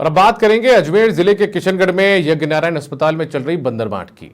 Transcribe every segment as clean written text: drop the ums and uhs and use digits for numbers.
और अब बात करेंगे अजमेर जिले के किशनगढ़ में यज्ञनारायण अस्पताल में चल रही बंदरबांट की।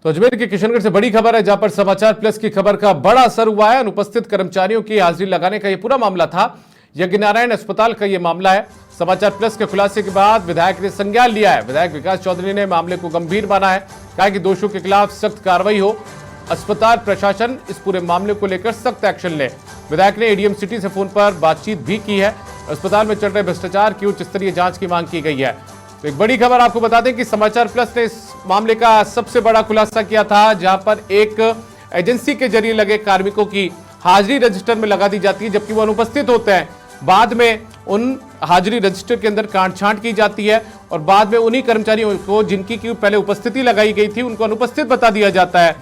तो अजमेर के किशनगढ़ से बड़ी खबर है, जहां पर समाचार प्लस की खबर का बड़ा असर हुआ है। अनुपस्थित कर्मचारियों की हाजिरी लगाने का यह पूरा मामला था। यज्ञनारायण अस्पताल का यह मामला है। समाचार प्लस के खुलासे के बाद विधायक ने संज्ञान लिया है। विधायक विकास चौधरी ने मामले को गंभीर माना है, कहा कि दोषियों के खिलाफ सख्त कार्रवाई हो। अस्पताल प्रशासन इस पूरे मामले को लेकर सख्त एक्शन ले। विधायक ने एडीएम सिटी से फोन पर बातचीत भी की है। अस्पताल में चल रहे भ्रष्टाचार की उच्च स्तरीय जांच की मांग की गई है। तो एक बड़ी खबर आपको बता दें कि समाचार प्लस ने इस मामले का सबसे बड़ा खुलासा किया था, जहां पर एक एजेंसी के जरिए लगे कार्मिकों की हाजिरी रजिस्टर में लगा दी जाती है, जबकि वो अनुपस्थित होते हैं। बाद में उन हाजिरी रजिस्टर के अंदर कांट-छांट की जाती है और बाद में उन्हीं कर्मचारियों को जिनकी की पहले उपस्थिति लगाई गई थी उनको अनुपस्थित बता दिया जाता है।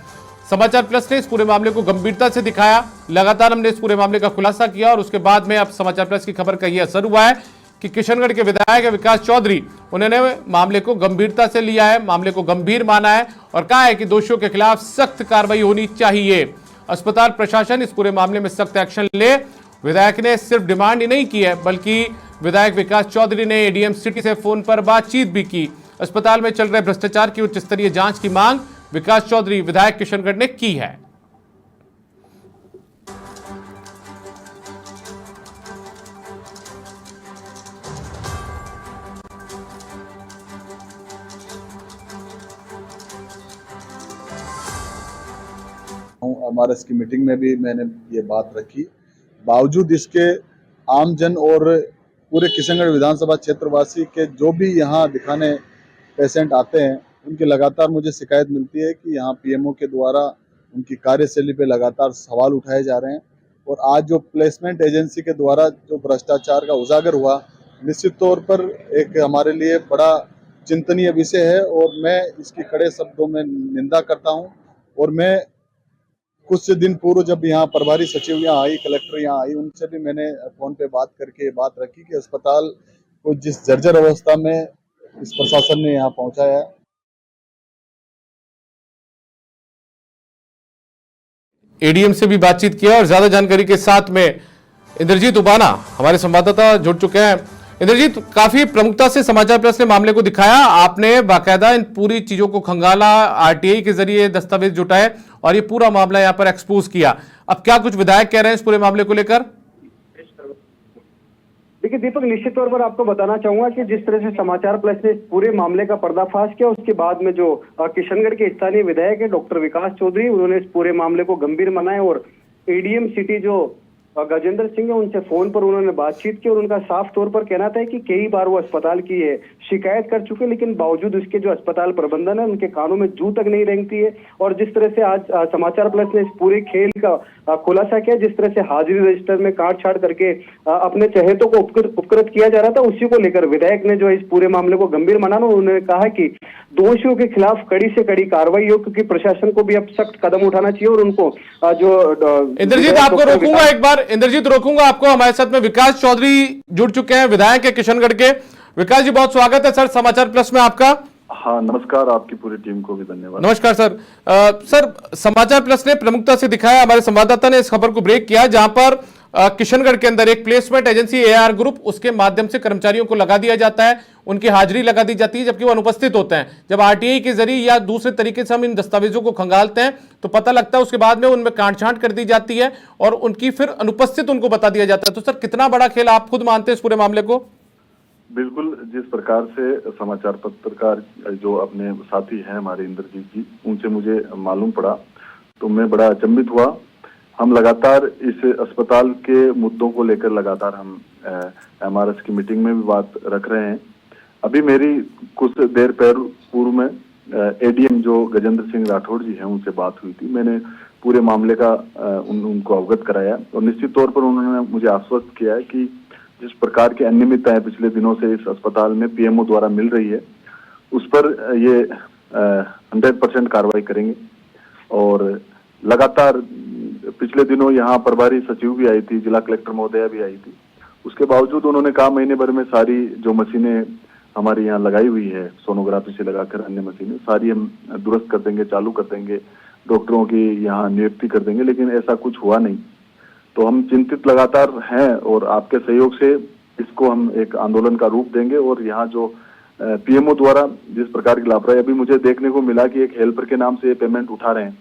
समाचार प्लस ने इस पूरे मामले को गंभीरता से दिखाया। लगातार हमने इस पूरे मामले का खुलासा किया और उसके बाद में अब समाचार प्लस की खबर का यह असर हुआ है कि किशनगढ़ के विधायक विकास चौधरी, उन्होंने मामले को गंभीरता से लिया है, मामले को गंभीर माना है और कहा है कि दोषियों के खिलाफ सख्त कार्रवाई होनी चाहिए। अस्पताल प्रशासन इस पूरे मामले में सख्त एक्शन ले। विधायक ने सिर्फ डिमांड ही नहीं की है, बल्कि विधायक विकास चौधरी ने एडीएम सिटी से फोन पर बातचीत भी की। अस्पताल में चल रहे भ्रष्टाचार की उच्च स्तरीय जांच की मांग विकास चौधरी, विधायक किशनगढ़ ने की है। एमआरएस की मीटिंग में भी मैंने ये बात रखी। बावजूद इसके आमजन और पूरे किशनगढ़ विधानसभा क्षेत्रवासी के जो भी यहाँ दिखाने पेशेंट आते हैं, उनकी लगातार मुझे शिकायत मिलती है कि यहाँ पीएमओ के द्वारा उनकी कार्यशैली पे लगातार सवाल उठाए जा रहे हैं। और आज जो प्लेसमेंट एजेंसी के द्वारा जो भ्रष्टाचार का उजागर हुआ, निश्चित तौर पर एक हमारे लिए बड़ा चिंतनीय विषय है और मैं इसकी कड़े शब्दों में निंदा करता हूँ। और मैं कुछ दिन पूर्व जब यहाँ प्रभारी सचिव यहाँ आई, कलेक्टर यहाँ आई, उनसे भी मैंने फोन पे बात करके बात रखी कि अस्पताल को जिस जर्जर अवस्था में इस प्रशासन ने यहाँ पहुंचाया है। एडीएम से भी बातचीत किया और ज्यादा जानकारी के साथ में इंद्रजीत उबाना हमारे संवाददाता जुड़ चुके हैं। इंद्रजीत, काफी प्रमुखता से समाचार प्लस ने मामले को दिखाया। आपने बाकायदा इन पूरी चीजों को खंगाला, आरटीआई के जरिए दस्तावेज जुटाए और ये पूरा मामला यहाँ पर एक्सपोज किया। अब क्या कुछ विधायक कह रहे हैं इस पूरे मामले को लेकर? देखिए दीपक, निश्चित तौर पर आपको बताना चाहूंगा कि जिस तरह से समाचार प्लस ने पूरे मामले का पर्दाफाश किया, उसके बाद में जो किशनगढ़ के स्थानीय विधायक है डॉक्टर विकास चौधरी, उन्होंने इस पूरे मामले को गंभीर मनाया और एडीएम सिटी जो गजेंद्र सिंह है, उनसे फोन पर उन्होंने बातचीत की और उनका साफ तौर पर कहना था कि कई बार वो अस्पताल की है शिकायत कर चुके, लेकिन बावजूद उसके जो अस्पताल प्रबंधन है उनके कानों में जू तक नहीं रेंगती है। और जिस तरह से आज समाचार प्लस ने इस पूरे खेल का खुलासा किया, जिस तरह से हाजिरी रजिस्टर में काट छाट करके अपने चहेतों को उपकृत किया जा रहा था, उसी को लेकर विधायक ने जो इस पूरे मामले को गंभीर माना। उन्होंने कहा कि दोषियों के खिलाफ कड़ी से कड़ी कार्रवाई हो, क्योंकि प्रशासन को भी अब सख्त कदम उठाना चाहिए। और उनको जो इंद्रजीत, आपको रोकूंगा एक बार, इंद्रजीत रोकूंगा आपको। हमारे साथ में विकास चौधरी जुड़ चुके हैं, विधायक है किशनगढ़ के। विकास जी, बहुत स्वागत है सर समाचार प्लस में आपका। हाँ नमस्कार, आपकी पूरी टीम को भी धन्यवाद। नमस्कार सर। सर, समाचार प्लस ने प्रमुखता से दिखाया, हमारे संवाददाता ने इस खबर को ब्रेक किया, जहां पर किशनगढ़ के अंदर एक प्लेसमेंट एजेंसी एआर ग्रुप, उसके माध्यम से कर्मचारियों को लगा दिया जाता है, उनकी हाजिरी लगा दी जाती है जबकि वो अनुपस्थित होते हैं। जब आरटीआई के जरिए या दूसरे तरीके से हम इन दस्तावेजों को खंगालते हैं तो पता लगता है, उसके बाद में उनमें कांट-छांट कर दी जाती है और उनकी फिर अनुपस्थित उनको बता दिया जाता है। तो सर, कितना बड़ा खेल आप खुद मानते हैं इस पूरे मामले को? बिल्कुल, जिस प्रकार से समाचार पत्रकार जो अपने साथी हैं हमारे इंद्रजीत जी, उनसे मुझे मालूम पड़ा तो मैं बड़ा अचंभित हुआ। हम लगातार इस अस्पताल के मुद्दों को लेकर लगातार हम एमआरएस की मीटिंग में भी बात रख रहे हैं। अभी मेरी कुछ देर पूर्व में एडीएम जो गजेंद्र सिंह राठौड़ जी हैं, उनसे बात हुई थी। मैंने पूरे मामले का उनको अवगत कराया और निश्चित तौर पर उन्होंने मुझे आश्वस्त किया है कि जिस प्रकार की अनियमितताएं पिछले दिनों से इस अस्पताल में पीएमओ द्वारा मिल रही है, उस पर ये 100% कार्रवाई करेंगे। और लगातार पिछले दिनों यहाँ प्रभारी सचिव भी आई थी, जिला कलेक्टर महोदया भी आई थी, उसके बावजूद उन्होंने कहा महीने भर में सारी जो मशीनें हमारी यहाँ लगाई हुई है, सोनोग्राफी से लगाकर अन्य मशीनें सारी हम दुरुस्त कर देंगे, चालू कर देंगे, डॉक्टरों की यहाँ नियुक्ति कर देंगे, लेकिन ऐसा कुछ हुआ नहीं। तो हम चिंतित लगातार हैं और आपके सहयोग से इसको हम एक आंदोलन का रूप देंगे। और यहाँ जो पीएमओ द्वारा जिस प्रकार की लापरवाही अभी मुझे देखने को मिला कि एक हेल्पर के नाम से पेमेंट उठा रहे हैं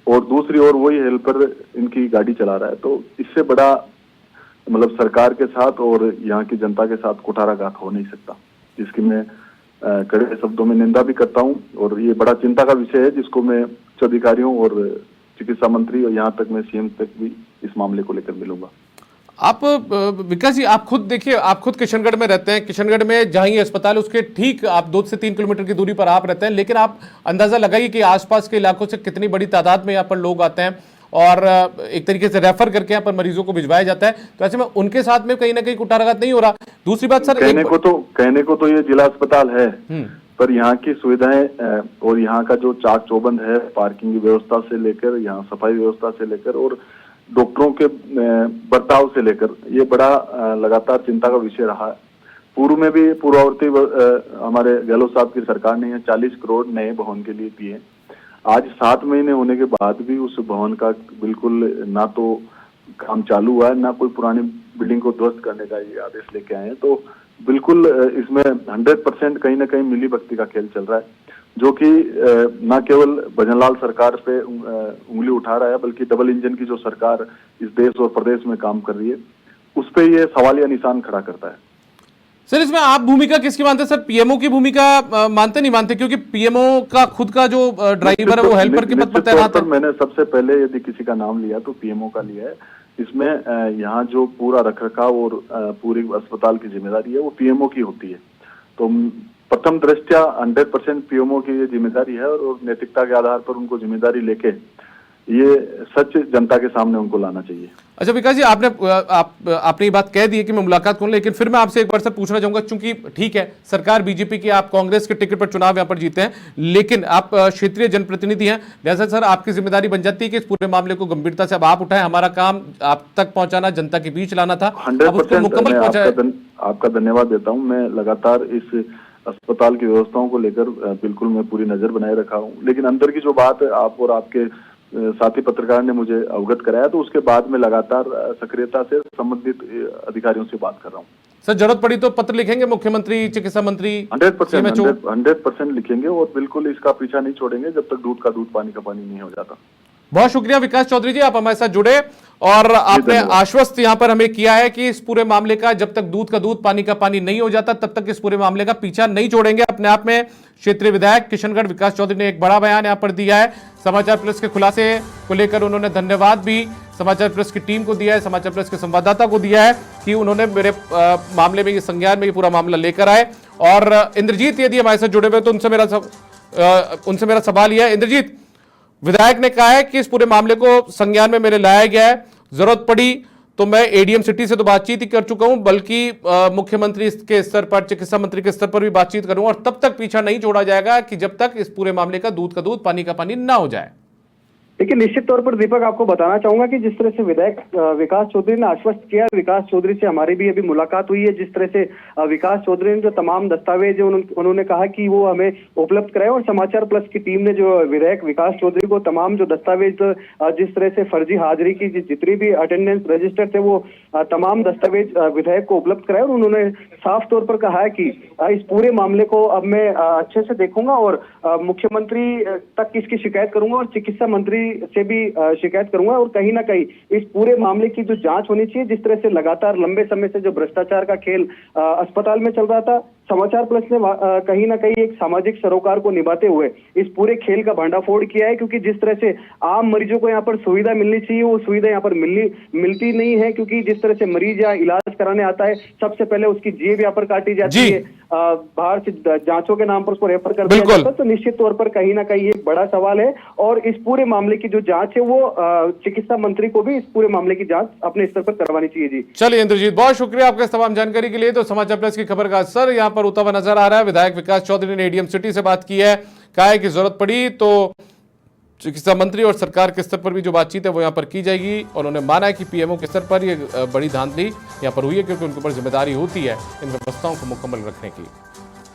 और दूसरी ओर वही हेल्पर इनकी गाड़ी चला रहा है, तो इससे बड़ा मतलब सरकार के साथ और यहाँ की जनता के साथ कुठाराघात हो नहीं सकता, जिसकी मैं कड़े शब्दों में निंदा भी करता हूँ। और ये बड़ा चिंता का विषय है जिसको मैं उच्च अधिकारियों और चिकित्सा मंत्री और यहाँ तक मैं सीएम तक भी इस मामले को लेकर मिलूंगा। आप विकास जी, आप खुद देखिए, आप खुद किशनगढ़ में रहते हैं। किशनगढ़ में जहां ये अस्पताल है उसके ठीक आप 2 से 3 किलोमीटर की दूरी पर आप रहते हैं, लेकिन आप अंदाजा लगाइए कि आसपास के इलाकों से कितनी बड़ी तादाद में यहाँ पर लोग आते हैं और एक तरीके से रेफर करके यहाँ पर मरीजों को भिजवाया जाता है। तो ऐसे में उनके साथ में कहीं ना कहीं कुठाराघात नहीं हो रहा? दूसरी बात सर, कहने को तो ये जिला अस्पताल है, पर यहाँ की सुविधाएं और यहाँ का जो चाक चौबंद है, पार्किंग की व्यवस्था से लेकर यहाँ सफाई व्यवस्था से लेकर और डॉक्टरों के बर्ताव से लेकर ये बड़ा लगातार चिंता का विषय रहा है। पूर्व में भी पूर्ववर्ती हमारे गहलोत साहब की सरकार ने 40 करोड़ नए भवन के लिए दिए। आज 7 महीने होने के बाद भी उस भवन का बिल्कुल ना तो काम चालू हुआ है, ना कोई पुरानी बिल्डिंग को ध्वस्त करने का ये आदेश लेके आए हैं। तो बिल्कुल इसमें 100% कहीं ना कहीं मिली भक्ति का खेल चल रहा है, जो कि न केवल भजनलाल सरकार पे उंगली उठा रहा है, बल्कि डबल इंजन की जो सरकार इस देश और प्रदेश में काम कर रही है उस पे ये सवालिया निशान खड़ा करता है। सर, इसमें आप भूमिका किसकी मानते हैं? सर, पीएमओ की भूमिका मानते नहीं मानते? क्योंकि पीएमओ का खुद का जो ड्राइवर है वो हेल्पर के पद पर तैनात है। मैंने सबसे पहले यदि किसी का नाम लिया तो पीएमओ का लिया है। इसमें यहाँ जो पूरा रखरखाव और पूरी अस्पताल की जिम्मेदारी है वो पीएमओ की होती है। तो प्रथम दृष्टया 100% पीएमओ की ये जिम्मेदारी है और नैतिकता के आधार पर उनको जिम्मेदारी लेके ये सच जनता के सामने उनको लाना चाहिए। अच्छा विकास जी, आपने ये बात कह दी है कि मैं मुलाकात करूं, लेकिन फिर मैं आपसे एक बार सर पूछना चाहूंगा, चूंकि ठीक है सरकार बीजेपी की, आप कांग्रेस के टिकट पर चुनाव यहां पर जीते हैं, लेकिन आप क्षेत्रीय जनप्रतिनिधि हैं, जैसा सर आपकी जिम्मेदारी बन जाती है कि इस पूरे मामले को गंभीरता से अब आप उठाएं। हमारा काम आप तक पहुंचाना, जनता के बीच लाना था, 100% आपका धन्यवाद देता हूँ। मैं लगातार इस अस्पताल की व्यवस्थाओं को लेकर बिल्कुल मैं पूरी नजर बनाए रखा हूँ, लेकिन अंदर की जो बात आप और आपके साथी पत्रकार ने मुझे अवगत कराया, तो उसके बाद में लगातार सक्रियता से संबंधित अधिकारियों से बात कर रहा हूँ। सर, जरूरत पड़ी तो पत्र लिखेंगे मुख्यमंत्री, चिकित्सा मंत्री? 100% लिखेंगे और बिल्कुल इसका पीछा नहीं छोड़ेंगे जब तक दूध का दूध पानी का पानी नहीं हो जाता। बहुत शुक्रिया विकास चौधरी जी, आप हमारे साथ जुड़े और आपने आश्वस्त यहां पर हमें किया है कि इस पूरे मामले का जब तक दूध का दूध पानी का पानी नहीं हो जाता तब तक इस पूरे मामले का पीछा नहीं छोड़ेंगे। अपने आप में क्षेत्रीय विधायक किशनगढ़ विकास चौधरी ने एक बड़ा बयान यहां पर दिया है। समाचार प्लस के खुलासे को लेकर उन्होंने धन्यवाद भी समाचार प्लस की टीम को दिया है, समाचार प्लस के संवाददाता को दिया है कि उन्होंने मेरे मामले में ये संज्ञान में ये पूरा मामला लेकर आए। और इंद्रजीत यदि हमारे साथ जुड़े हुए तो उनसे मेरा सवाल यह है, इंद्रजीत, विधायक ने कहा है कि इस पूरे मामले को संज्ञान में मेरे लाया गया है, जरूरत पड़ी तो मैं एडीएम सिटी से तो बातचीत ही कर चुका हूं, बल्कि मुख्यमंत्री के स्तर पर, चिकित्सा मंत्री के स्तर पर भी बातचीत करूंगा और तब तक पीछा नहीं छोड़ा जाएगा कि जब तक इस पूरे मामले का दूध पानी का पानी ना हो जाए। देखिए, निश्चित तौर पर दीपक आपको बताना चाहूंगा कि जिस तरह से विधायक विकास चौधरी ने आश्वस्त किया, विकास चौधरी से हमारी भी अभी मुलाकात हुई है। जिस तरह से विकास चौधरी ने जो तमाम दस्तावेज उन्होंने कहा कि वो हमें उपलब्ध कराए और समाचार प्लस की टीम ने जो विधायक विकास चौधरी को तमाम जो दस्तावेज, जिस तरह से फर्जी हाजिरी की जितनी भी अटेंडेंस रजिस्टर थे वो तमाम दस्तावेज विधायक को उपलब्ध कराए और उन्होंने साफ तौर पर कहा है कि इस पूरे मामले को अब मैं अच्छे से देखूंगा और मुख्यमंत्री तक इसकी शिकायत करूंगा और चिकित्सा मंत्री से भी शिकायत करूंगा और कहीं ना कहीं इस पूरे मामले की जो जांच होनी चाहिए। जिस तरह से लगातार लंबे समय से जो भ्रष्टाचार का खेल अस्पताल में चल रहा था, समाचार प्लस ने कहीं ना कहीं एक सामाजिक सरोकार को निभाते हुए इस पूरे खेल का भंडाफोड़ किया है। क्योंकि जिस तरह से आम मरीजों को यहाँ पर सुविधा मिलनी चाहिए वो सुविधा यहाँ पर मिलती नहीं है, क्योंकि जिस तरह से मरीज यहाँ इलाज कराने आता है सबसे पहले उसकी जेब यहाँ पर काटी जाती है, बाहर से जांचों के नाम पर उसको रेफर कर दिया जाता है। तो निश्चित तौर पर कहीं ना कहीं एक बड़ा सवाल है और इस पूरे मामले की जो जांच है वो चिकित्सा मंत्री को भी इस पूरे मामले की जांच अपने स्तर पर करवानी चाहिए। जी चलिए इंद्रजीत, बहुत शुक्रिया आपके तमाम जानकारी के लिए। तो समाचार प्लस की खबर का असर यहाँ पर होता हुआ नजर आ रहा है। विधायक विकास चौधरी ने एडीएम सिटी से बात की है, कहा है कि जरूरत पड़ी तो चिकित्सा मंत्री और सरकार के स्तर पर भी जो बातचीत है वो यहाँ पर की जाएगी। और उन्होंने माना है कि पीएमओ के स्तर पर ये बड़ी धांधली यहाँ पर हुई है, क्योंकि उनके ऊपर जिम्मेदारी होती है इन व्यवस्थाओं को मुकम्मल रखने की।